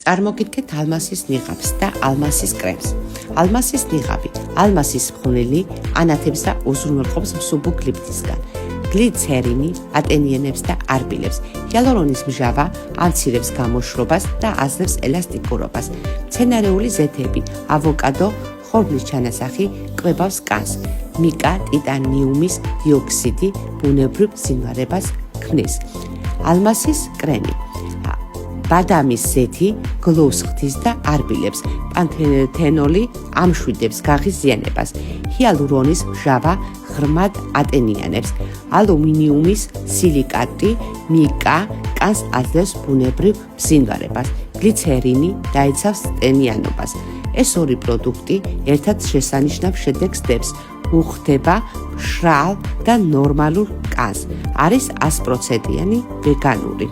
წარმოგიდგენთ ალმასის ნიღაბს და ალმასის კრემს. ალმასის ნიღაბი, ალმასის მხვნილი ანათებს და უზრუნველყოფს მსუბუქ გლიფტისგან. გლიცერინი ატენიანებს და არბილებს. ჰიალურონის მჟავა ამცირებს გამოშრობას და აძლევს ელასტიკურობას. მცენარეული ზეთები, ავოკადო, ხორბლის ჩანასახი კვებავს კანს. მიკა ტიტანიუმის დიოქსიდი ბუნებრივ მძინვარებას ქმნის. ალმასის კრემი. ბადამის ზეთი გლოს ხდის და არბილებს. პანთენოლი ამშვიდებს გაღიზიანებას. ჰიალურონის მჟავა ღრმად ატენიანებს. ალუმინიუმის სილიკატი მიკა კანს აძლევს ბუნებრივ მძინვარებას. გლიცერინი დაიცავს ტენიანობას. ეს ორი პროდუქტი ერთად შესანიშნავ შედეგს დებს. უხდება მშრალ და ნორმალურ კანს. არის 100%-იანი ვეგანური.